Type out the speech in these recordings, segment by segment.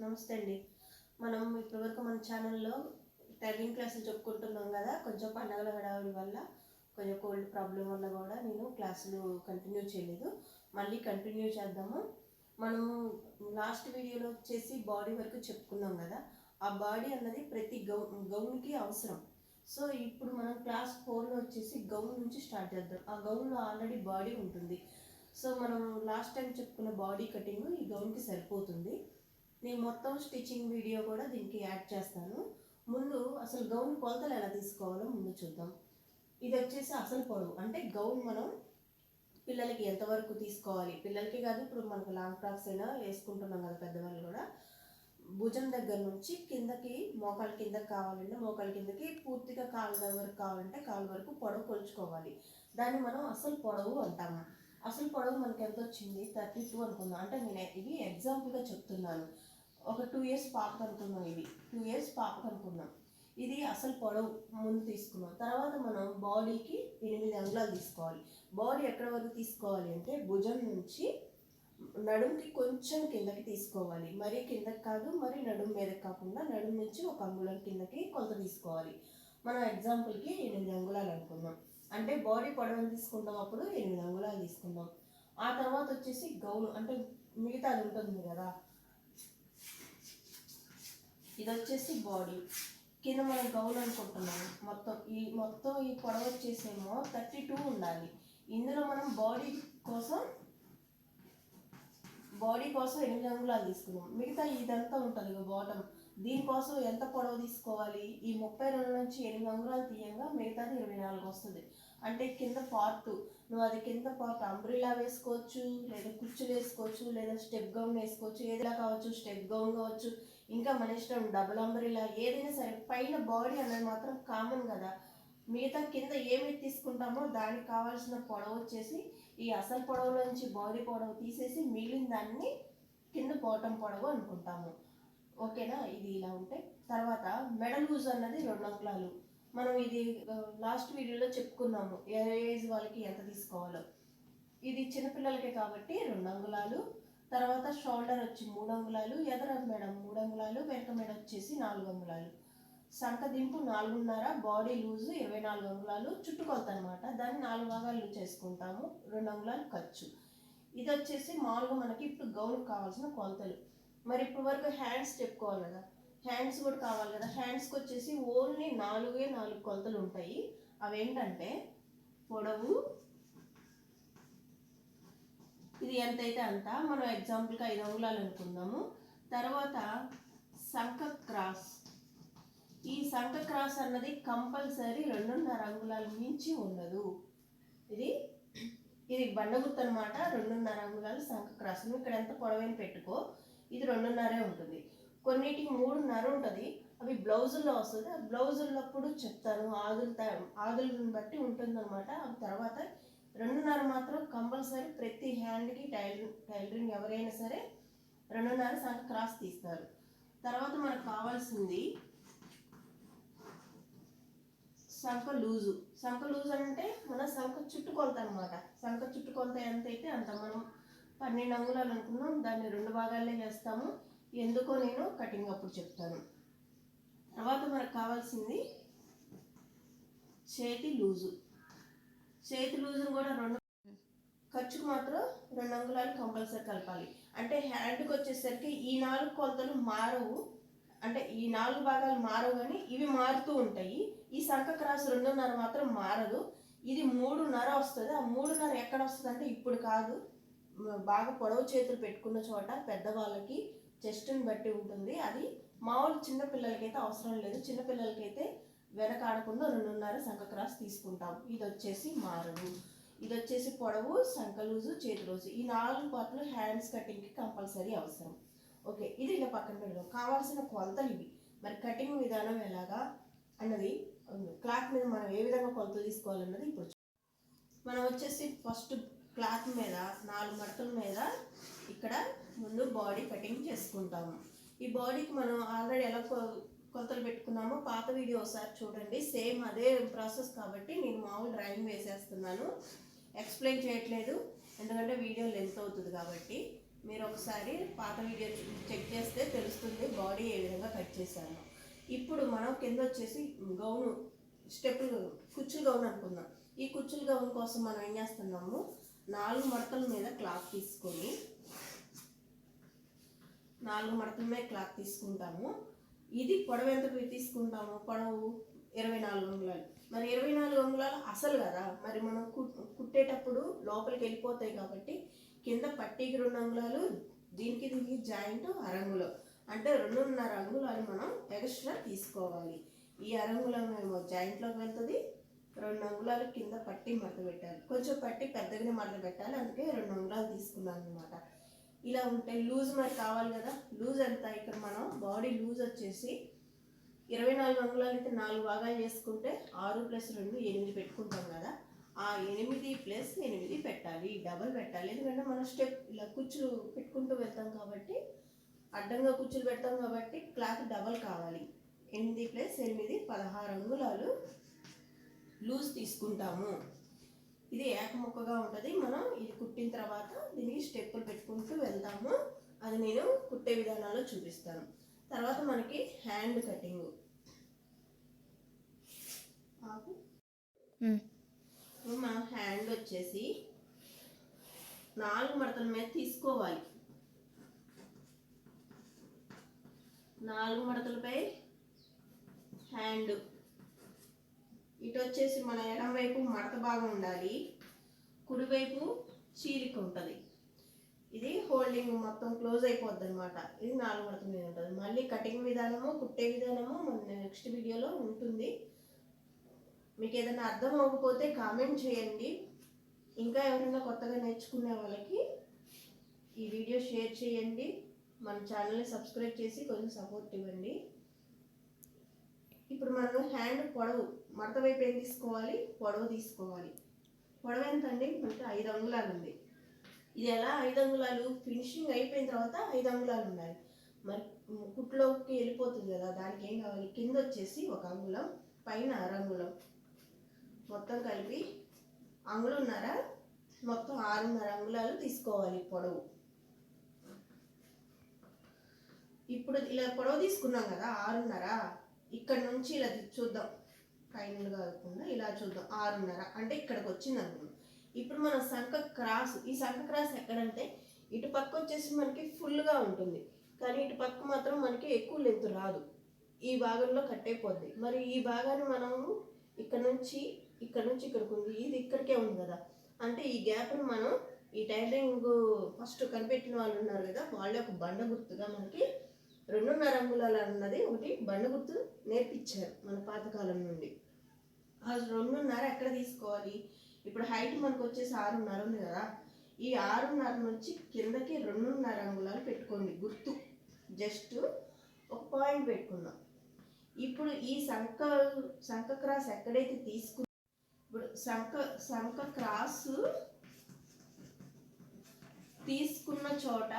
నమస్తే అండి. మనం ఇప్పటివరకు మన ఛానల్లో టైలరింగ్ క్లాసులు చెప్పుకుంటున్నాం కదా. కొంచెం పండగల హడావుడి వల్ల, కొంచెం కోల్డ్ ప్రాబ్లం వల్ల కూడా నేను క్లాసులు కంటిన్యూ చేయలేదు. మళ్ళీ కంటిన్యూ చేద్దాము. మనము లాస్ట్ వీడియోలో వచ్చేసి బాడీ వరకు చెప్పుకున్నాం కదా. ఆ బాడీ అన్నది ప్రతి గౌన్కి అవసరం. సో ఇప్పుడు మనం క్లాస్ 4లో వచ్చేసి గౌన్ నుంచి స్టార్ట్ చేద్దాం. ఆ గౌన్లో ఆల్రెడీ బాడీ ఉంటుంది. సో మనం లాస్ట్ టైం చెప్పుకున్న బాడీ కటింగ్ ఈ గౌన్కి సరిపోతుంది. నేను మొత్తం స్టిచ్చింగ్ వీడియో కూడా దీనికి యాడ్ చేస్తాను. ముందు అసలు గౌన్ కొలతలు ఎలా తీసుకోవాలో ముందు చూద్దాం. ఇది వచ్చేసి అసలు పొడవు, అంటే గౌన్ మనం పిల్లలకి ఎంతవరకు తీసుకోవాలి, పిల్లలకి కాదు, ఇప్పుడు మనకు లాంగ్ ఫ్రాక్స్ అయినా వేసుకుంటున్నాం కదా పెద్దవాళ్ళు కూడా. భుజం దగ్గర నుంచి కిందకి, మోకాలు కిందకి కావాలంటే మోకాలు కిందకి, పూర్తిగా కాళ్ళ వరకు కావాలంటే కాళ్ళ వరకు పొడవు కొలుచుకోవాలి. దాన్ని మనం అసలు పొడవు అంటాము. అసలు పొడవు మనకి ఎంత వచ్చింది? 32 అనుకుందాం. అంటే నేను ఇది ఎగ్జాంపుల్గా చెప్తున్నాను. ఒక 2 years పాపకు అనుకున్నాం. ఇది 2 years పాపకు అనుకున్నాం. ఇది అసలు పొడవు ముందు తీసుకున్నాం. తర్వాత మనం బాడీకి 8 అంగుళాలు తీసుకోవాలి. బాడీ ఎక్కడి వరకు తీసుకోవాలి అంటే భుజం నుంచి నడుముకి కొంచెం కిందకి తీసుకోవాలి. మరీ కిందకి కాదు, మరి నడుము మీదకి కాకుండా నడుము నుంచి 1 అంగుళం కిందకి కొలత తీసుకోవాలి. మనం ఎగ్జాంపుల్కి 8 అంగుళాలు అనుకుందాం. అంటే బాడీ పొడవుని తీసుకుంటాం, అప్పుడు 8 అంగుళాలు తీసుకుందాం. ఆ తర్వాత వచ్చేసి గౌను, అంటే మిగతాది ఉంటుంది కదా, ఇది వచ్చేసి బాడీ. కింద మనం గౌన్ అనుకుంటున్నాము. మొత్తం ఈ పొడవు వచ్చేసేమో 32 ఉండాలి. ఇందులో మనం బాడీ కోసం 8 అంగుళాలు తీసుకున్నాం. మిగతా ఇదంతా ఉంటుంది బాటమ్, దీనికోసం ఎంత పొడవు తీసుకోవాలి? ఈ 32 నుంచి 8 అంగుళాలు తీయంగా మిగతాది 24 వస్తుంది. అంటే కింద పార్ట్, నువ్వు అది కింద పార్ట్ అంబ్రిలా వేసుకోవచ్చు, లేదా కుర్చీలు వేసుకోవచ్చు, లేదా స్టెప్ గౌన్ వేసుకోవచ్చు, ఏదైనా కావచ్చు, స్టెప్ గౌన్ కావచ్చు, ఇంకా మన ఇష్టం డబుల్ అంబ్రిలా, ఏదైనా సరే. పైన బాడీ అనేది మాత్రం కామన్ కదా. మిగతా కింద ఏమి తీసుకుంటామో దానికి కావాల్సిన పొడవు వచ్చేసి ఈ అసలు పొడవులో నుంచి బాడీ పొడవు తీసేసి మిగిలిన దాన్ని కింద బాటమ్ పొడవు అనుకుంటాము. ఓకేనా? ఇది ఇలా ఉంటే తర్వాత మెడ లూజ్ అన్నది 2 అంగుళాలు. మనం ఇది లాస్ట్ వీడియోలో చెప్పుకున్నాము ఏ ఏజ్ వాళ్ళకి ఎంత తీసుకోవాలో. ఇది చిన్నపిల్లలకే కాబట్టి 2 అంగుళాలు. తర్వాత షోల్డర్ వచ్చి 3 అంగుళాలు, ఎదర మెడ 3 అంగుళాలు, వెనక మెడ వచ్చేసి 4 అంగుళాలు, సంక దింపు 4.5, బాడీ లూజు 24 అంగుళాలు, చుట్టుకొలత అనమాట. దాన్ని 4 భాగాలు చేసుకుంటాము. 2 అంగుళాలు ఖర్చు. ఇది వచ్చేసి మామూలుగా మనకి ఇప్పుడు గౌన్కి కావాల్సిన కొలతలు. మరి ఇప్పుడు వరకు హ్యాండ్స్ చెప్పుకోవాలి కదా, హ్యాండ్స్ కూడా కావాలి కదా. హ్యాండ్స్కి వచ్చేసి ఓన్లీ 4 కొలతలు ఉంటాయి. అవేంటంటే పొడవు, ఇది ఎంతైతే అంత, మనం ఎగ్జాంపుల్కి 5 అంగుళాలు అనుకుందాము. తర్వాత సంక క్రాస్, ఈ సంక క్రాస్ అన్నది కంపల్సరీ 2.5 అంగుళాలు మించి ఉండదు. ఇది బండగుర్తు అనమాట. 2.5 అంగుళాలు సంక క్రాస్. నువ్వు ఇక్కడ ఎంత పొడవైన పెట్టుకో, ఇది 2.5 ఉంటుంది. కొన్నిటికి 3.5 ఉంటుంది. అవి బ్లౌజుల్లో వస్తుంది. ఆ బ్లౌజుల్లప్పుడు చెప్తాను, ఆదులను బట్టి ఉంటుందన్నమాట. ఆ తర్వాత 2.5 మాత్రం కంపల్సరీ ప్రతి హ్యాండ్కి. టైలరింగ్ ఎవరైనా సరే 2.5 సంక క్రాస్ తీస్తారు. తర్వాత మనకు కావాల్సింది సంక లూజు. సంక లూజు అంటే మన సంక చుట్టుకొలత అనమాట. సంక చుట్టుకొలత ఎంత అయితే అంత. మనం 12 అంగుళాలు అనుకున్నాం, దాన్ని 2 భాగాలే చేస్తాము. ఎందుకో నేను కటింగ్ అప్పుడు చెప్తాను. తర్వాత మనకు కావాల్సింది చేతి లూజు. చేతి లూజును కూడా ఖర్చుకు మాత్రం 2 అంగుళాలు కంపల్సరీ కలపాలి. అంటే హ్యాండ్కి వచ్చేసరికి ఈ 4 కొలతలు మారవు, అంటే ఈ 4 భాగాలు మారవు, కానీ ఇవి మారుతూ ఉంటాయి. ఈ సంక క్రాస్ 2.5 మాత్రం మారదు. ఇది 3.5 వస్తుంది. ఆ 3.5 ఎక్కడ వస్తుంది అంటే ఇప్పుడు కాదు, బాగా పొడవు చేతులు పెట్టుకున్న చోట పెద్దవాళ్ళకి చెస్ట్ని బట్టి ఉంటుంది. అది మామూలు చిన్నపిల్లలకైతే అవసరం లేదు. చిన్నపిల్లలకైతే వెనక ఆడకుండా 2.5 సంక క్రాస్ తీసుకుంటాం. ఇది వచ్చేసి మారదు. ఇది వచ్చేసి పొడవు, సంక లూజు, చేతి లూజు, ఈ 4 పార్ట్లు హ్యాండ్స్ కటింగ్కి కంపల్సరీ అవసరం. ఓకే, ఇది ఇలా పక్కన పెడదాం. కావాల్సిన కొలతలు ఇవి. మరి కటింగ్ విధానం ఎలాగా అన్నది, క్లాత్ మీద మనం ఏ విధంగా కొలతలు తీసుకోవాలన్నది ఇప్పుడు మనం వచ్చేసి ఫస్ట్ క్లాత్ మీద 4 మడతల మీద ఇక్కడ ముందు బాడీ కటింగ్ చేసుకుంటాము. ఈ బాడీకి మనం ఆల్రెడీ ఎలా కొలతలు పెట్టుకున్నామో పాత వీడియో ఒకసారి చూడండి. సేమ్ అదే ప్రాసెస్ కాబట్టి నేను మామూలు డ్రాయింగ్ వేసేస్తున్నాను, ఎక్స్ప్లెయిన్ చేయట్లేదు, ఎందుకంటే వీడియో లెంత్ అవుతుంది కాబట్టి. మీరు ఒకసారి పాత వీడియో చెక్ చేస్తే తెలుస్తుంది బాడీ ఏ విధంగా కట్ చేశాను. ఇప్పుడు మనం కింద వచ్చేసి గౌను స్టెప్పులు కుచ్చులు గౌన్ అనుకుందాం. ఈ కుచ్చులు గౌన్ కోసం మనం ఏం చేస్తున్నాము, 4 మడతల మీద క్లాత్ తీసుకొని 4 మడతల మీద క్లాత్ తీసుకుంటాము. ఇది పొడవు ఎంత తీసుకుంటాము, పొడవు 24 అంగుళాలు. మరి 24 అంగుళాలు అసలు కదా, మరి మనం కుట్టేటప్పుడు లోపలికి వెళ్ళిపోతాయి కాబట్టి కింద పట్టీకి 2 అంగుళాలు, దీనికి జాయింట్ అరంగుళం, అంటే 2.5 అంగుళాలు మనం ఎక్స్ట్రా తీసుకోవాలి. ఈ అరంగుళం ఏమో జాయింట్లోకి వెళ్తుంది, 2 అంగుళాలు కింద పట్టి మడత పెట్టాలి. కొంచెం పట్టి పెద్దగానే మడత పెట్టాలి, అందుకే 2 అంగుళాలు తీసుకున్నాను అనమాట. ఇలా ఉంటే లూజ్ మరి కావాలి కదా, లూజ్ ఎంత, ఇక్కడ మనం బాడీ లూజ్ వచ్చేసి 24 అంగుళాలు అయితే 4 భాగాలు చేసుకుంటే 6 + 2 8 పెట్టుకుంటాం కదా, ఆ 8 + 8 పెట్టాలి, డబల్ పెట్టాలి. ఎందుకంటే మనం స్టెప్ ఇలా కుచ్చులు పెట్టుకుంటూ వెళ్తాం కాబట్టి, అడ్డంగా కుచ్చులు పెడతాం కాబట్టి క్లాత్ డబల్ కావాలి. 8 + 8 16 అంగుళాలు లూజ్ తీసుకుంటాము. ఇది ఏకముక్కగా ఉంటుంది. మనం ఇది కుట్టిన తర్వాత దీనికి స్టెప్పులు పెట్టుకుంటూ వెళ్తాము. అది నేను కుట్టే విధానాల్లో చూపిస్తాను. తర్వాత మనకి హ్యాండ్ కటింగ్. మన హ్యాండ్ వచ్చేసి 4 మడతల మీద తీసుకోవాలి. 4 మడతలపై హ్యాండ్. ఇటు వచ్చేసి మన ఎడమ వైపు మడత భాగం ఉండాలి, కుడివైపు చీలిక ఉంటుంది. ఇది హోల్డింగ్ మొత్తం క్లోజ్ అయిపోద్ది అనమాట. ఇది 4 మడతల మీద ఉంటుంది. మళ్ళీ కటింగ్ విధానము, కుట్టే విధానము మన నెక్స్ట్ వీడియోలో ఉంటుంది. మీకు ఏదైనా అర్థం అవ్వకపోతే కామెంట్ చేయండి. ఇంకా ఎవరైనా కొత్తగా నేర్చుకునే వాళ్ళకి ఈ వీడియో షేర్ చేయండి. మన ఛానల్ని సబ్స్క్రైబ్ చేసి కొంచెం సపోర్ట్ ఇవ్వండి. ఇప్పుడు మనం హ్యాండ్ పొడవు మడత వైపు ఏం తీసుకోవాలి, పొడవు తీసుకోవాలి. పొడవు ఎంత అండి, మనకి 5 అంగుళాలు ఉంది. ఇది ఎలా 5 అంగుళాలు, ఫినిషింగ్ అయిపోయిన తర్వాత 5 అంగుళాలు ఉండాలి. మరి కుట్లోకి వెళ్ళిపోతుంది కదా, దానికి ఏం కావాలి, కింద వచ్చేసి 1 అంగుళం, పైన అరంగుళం, మొత్తం కలిపి అంగుళంన్నర, మొత్తం 6.5 అంగుళాలు తీసుకోవాలి పొడవు. ఇప్పుడు ఇలా పొడవు తీసుకున్నాం కదా 6.5, ఇక్కడ నుంచి ఇలా చూద్దాం, పైన కాకుండా ఇలా చూద్దాం. 6.5 అంటే ఇక్కడికి వచ్చింది అనుకున్నాం. ఇప్పుడు మన సంఖ క్రాస్, ఈ సంఖ క్రాస్ ఎక్కడంటే ఇటు పక్క వచ్చేసి మనకి ఫుల్గా ఉంటుంది, కానీ ఇటు పక్క మాత్రం మనకి ఎక్కువ లెంత్ రాదు, ఈ భాగంలో కట్ అయిపోద్ది. మరి ఈ భాగాన్ని మనము ఇక్కడ నుంచి ఇక్కడికి ఉంది, ఇది ఇక్కడికే ఉంది కదా, అంటే ఈ గ్యాప్ను మనం ఈ టైలరింగ్ ఫస్ట్ కనిపెట్టిన వాళ్ళు ఉన్నారు కదా, వాళ్ళ యొక్క బండ గుర్తుగా మనకి 2.5 అంగుళాలు అన్నది ఒకటి బండ గుర్తు నేర్పించారు మన పాతకాలం నుండి. ఆ 2.5 ఎక్కడ తీసుకోవాలి, ఇప్పుడు హైట్ మనకు వచ్చేసి 6.5 ఉంది కదా, ఈ 6.5 నుంచి కిందకి 2.5 అంగుళాలు పెట్టుకోండి గుర్తు, జస్ట్ ఒక పాయింట్ పెట్టుకుందాం. ఇప్పుడు ఈ సంఖ క్రాస్ ఎక్కడైతే తీసుకున్నా, ఇప్పుడు సంఖ క్రాస్ తీసుకున్న చోట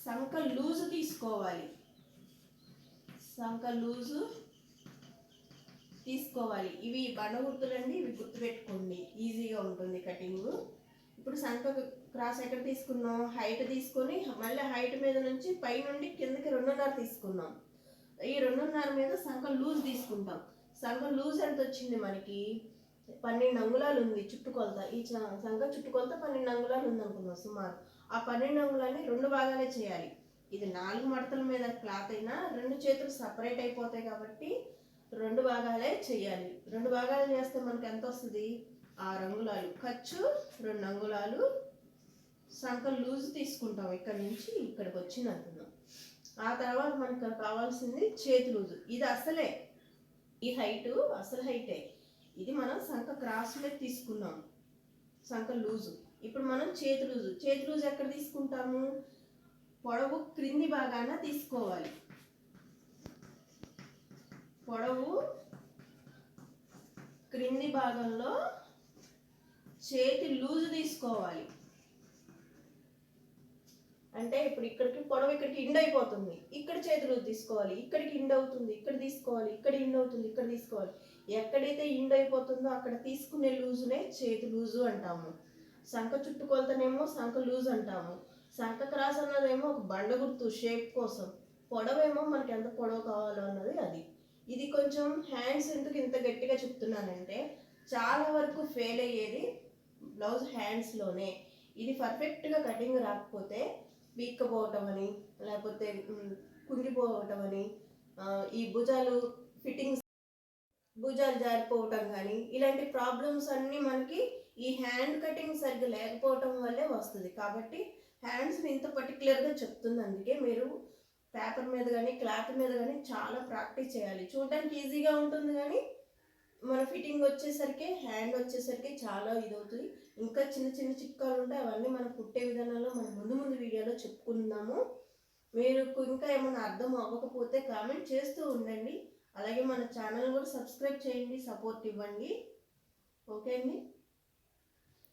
సంఖ లూజు తీసుకోవాలి. సంఖ లూజు తీసుకోవాలి. ఇవి బండ గుర్తులండి, ఇవి గుర్తు పెట్టుకోండి, ఈజీగా ఉంటుంది కటింగ్. ఇప్పుడు సంఖ క్రాస్ ఎక్కడ తీసుకున్నాం, హైట్ తీసుకొని మళ్ళీ హైట్ మీద నుంచి పై నుండి కిందకి 2.5 తీసుకున్నాం. ఈ 2.5 మీద సంఖ లూజ్ తీసుకుంటాం. సంఖ లూజ్ ఎంత వచ్చింది మనకి, 12 అంగుళాలు ఉంది చుట్టుకొలత. ఈ సంఖ చుట్టుకొలత 12 అంగుళాలు ఉంది అనుకుందాం సుమారు. ఆ 12 అంగుళాన్ని 2 భాగాలే చేయాలి. ఇది 4 మడతల మీద క్లాత్ అయినా 2 చేతులు సపరేట్ అయిపోతాయి కాబట్టి 2 భాగాలే చేయాలి. 2 భాగాలు చేస్తే మనకి ఎంత వస్తుంది, 6 అంగుళాలు. ఖర్చు 2 అంగుళాలు. సంఖ లూజ్ తీసుకుంటాం, ఇక్కడ నుంచి ఇక్కడికి వచ్చింది అనుకుందాం. ఆ తర్వాత మనకు కావాల్సింది చేతి లూజు. ఇది అసలే, ఈ హైటు అసలు హైటే. ఇది మనం సంఖ క్రాస్ మీద తీసుకున్నాం సంఖ లూజు. ఇప్పుడు మనం చేతి లూజు ఎక్కడ తీసుకుంటాము, పొడవు క్రింది భాగాన తీసుకోవాలి. పొడవు క్రింది భాగంలో చేతి లూజు తీసుకోవాలి. అంటే ఇప్పుడు ఇక్కడికి పొడవు ఇక్కడికి ఇండ్ అయిపోతుంది, ఇక్కడ చేతి లూజు తీసుకోవాలి. ఇక్కడికి ఇండ్ అవుతుంది, ఇక్కడ తీసుకోవాలి. ఇక్కడ ఇండ్ అవుతుంది, ఇక్కడ తీసుకోవాలి. ఎక్కడైతే ఇండ్ అయిపోతుందో అక్కడ తీసుకునే లూజునే చేతి లూజు అంటాము. సంఖ చుట్టుకొలతనేమో సంఖ లూజ్ అంటాము. సంక క్రాస్ అన్నదేమో ఒక బండ గుర్తు షేప్ కోసం, పొడవేమో మనకి ఎంత పొడవు కావాలో అన్నది అది. ఇది కొంచెం హ్యాండ్స్ ఎందుకు ఇంత గట్టిగా చెప్తున్నానంటే చాలా వరకు ఫెయిల్ అయ్యేది బ్లౌజ్ హ్యాండ్స్లోనే. ఇది పర్ఫెక్ట్గా కటింగ్ రాకపోతే పీక్కపోవటం అని, లేకపోతే కుంగిపోవటం అని, ఈ భుజాలు జారిపోవటం కానీ ఇలాంటి ప్రాబ్లమ్స్ అన్నీ మనకి ఈ హ్యాండ్ కటింగ్ సరిగ్గా లేకపోవటం వల్లే వస్తుంది. కాబట్టి హ్యాండ్స్ని ఇంత పర్టికులర్గా చెప్తుంది. అందుకే మీరు పేపర్ మీద కానీ క్లాత్ మీద కానీ చాలా ప్రాక్టీస్ చేయాలి. చూడడానికి ఈజీగా ఉంటుంది కానీ మన ఫిట్టింగ్ వచ్చేసరికి హ్యాండ్ వచ్చేసరికి చాలా ఇదవుతుంది. ఇంకా చిన్న చిన్న చిట్కాలు ఉంటాయి, అవన్నీ మనం కుట్టే విధానంలో మనం ముందు వీడియోలో చెప్పుకుందాము. మీరు ఇంకా ఏమైనా అర్థం అవ్వకపోతే కామెంట్ చేస్తూ ఉండండి. అలాగే మన ఛానల్ కూడా సబ్స్క్రైబ్ చేయండి, సపోర్ట్ ఇవ్వండి. ఓకే అండి.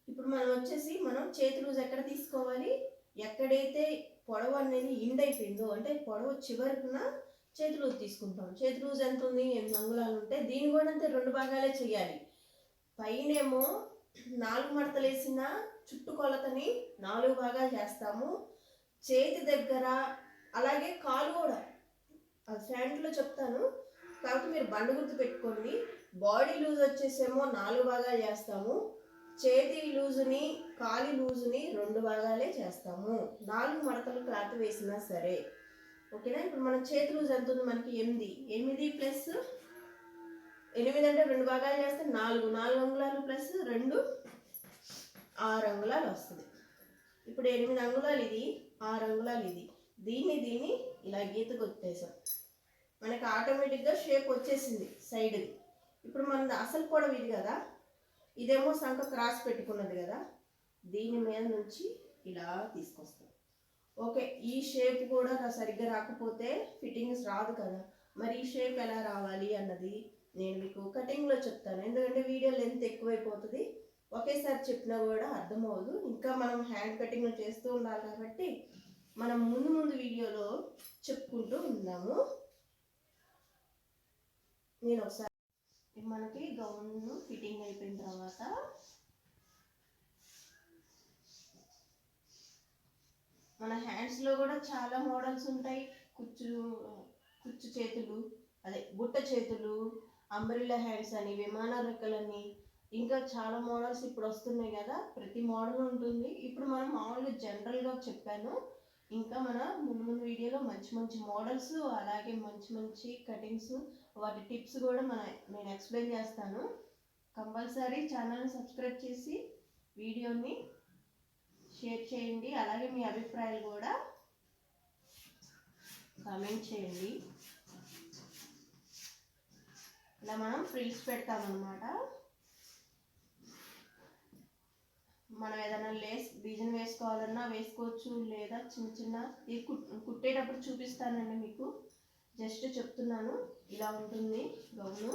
ఇప్పుడు మనం చేతి లూజ్ ఎక్కడ తీసుకోవాలి, ఎక్కడైతే పొడవు అనేది ఇండ్ అయిపోయిందో అంటే పొడవు చివరిన చేతి లూజ్ తీసుకుంటాం. చేతి లూజ్ ఎంత ఉంది, 8 అంగుళాలు ఉంటే దీన్ని కూడా అంతే 2 భాగాలే చేయాలి. పైనేమో 4 మడతలు వేసిన చుట్టుకొలతని 4 భాగాలు చేస్తాము. చేతి దగ్గర అలాగే కాలు కూడా అది ఫ్యాంట్లో చెప్తాను కాబట్టి మీరు బండ గుర్తు పెట్టుకోండి. బాడీ లూజ్ వచ్చేసేమో 4 భాగాలు చేస్తాము. చేతి లూజుని కాలి లూజుని 2 భాగాలే చేస్తాము. 4 మడతలు క్లాత్ వేసినా సరే. ఓకేనా. ఇప్పుడు మన చేతి లూజ్ ఎంత ఉంది, మనకి 8 ప్లస్ 8 అంటే 2 భాగాలు చేస్తే 4 అంగుళాలు ప్లస్ 2 6 అంగుళాలు వస్తుంది. ఇప్పుడు 8 అంగుళాలు ఇది, 6 అంగుళాలు ఇది. దీన్ని ఇలా గీత కొట్టేసాం, మనకి ఆటోమేటిక్గా షేప్ వచ్చేసింది సైడ్ది. ఇప్పుడు మన అసలు పొడవు ఇది కదా, ఇదేమో సంక క్రాస్ పెట్టుకున్నది కదా, దీని మీద నుంచి ఇలా తీసుకొస్తాం. ఓకే. ఈ షేప్ కూడా సరిగ్గా రాకపోతే ఫిట్టింగ్స్ రాదు కదా, మరి ఈ షేప్ ఎలా రావాలి అన్నది నేను మీకు కటింగ్లో చెప్తాను. ఎందుకంటే వీడియో లెంత్ ఎక్కువైపోతుంది, ఒకేసారి చెప్పినా కూడా అర్థమవుదు. ఇంకా మనం హ్యాండ్ కటింగ్లు చేస్తూ ఉండాలి కాబట్టి మనం ముందు వీడియోలో చెప్పుకుంటూ ఉన్నాము. నేను ఒకసారి మనకి గౌన్ ఫిట్టింగ్ అయిపోయిన తర్వాత మన హ్యాండ్స్లో కూడా చాలా మోడల్స్ ఉంటాయి. కుచ్చు చేతులు, అదే బుట్ట చేతులు, అంబ్రిల్లా హ్యాండ్స్ అని, విమాన రెక్కలని, ఇంకా చాలా మోడల్స్ ఇప్పుడు వస్తున్నాయి కదా, ప్రతి మోడల్ ఉంటుంది. ఇప్పుడు మనం మామూలుగా జనరల్గా చెప్పాను. ఇంకా మన ముందు వీడియోలో మంచి మోడల్స్, అలాగే మంచి కటింగ్స్, వాటి టిప్స్ కూడా నేను ఎక్స్ప్లెయిన్ చేస్తాను. కంపల్సరీ ఛానల్ని సబ్స్క్రైబ్ చేసి వీడియోని షేర్ చేయండి. అలాగే మీ అభిప్రాయాలు కూడా కామెంట్ చేయండి. ఇలా మనం ఫ్రిల్స్ పెడతామన్నమాట. మనం ఏదైనా డిజైన్ వేసుకోవాలన్నా వేసుకోవచ్చు, లేదా చిన్న కుట్టేటప్పుడు చూపిస్తానండి మీకు, జస్ట్ చెప్తున్నాను. ఇలా ఉంటుంది గౌను.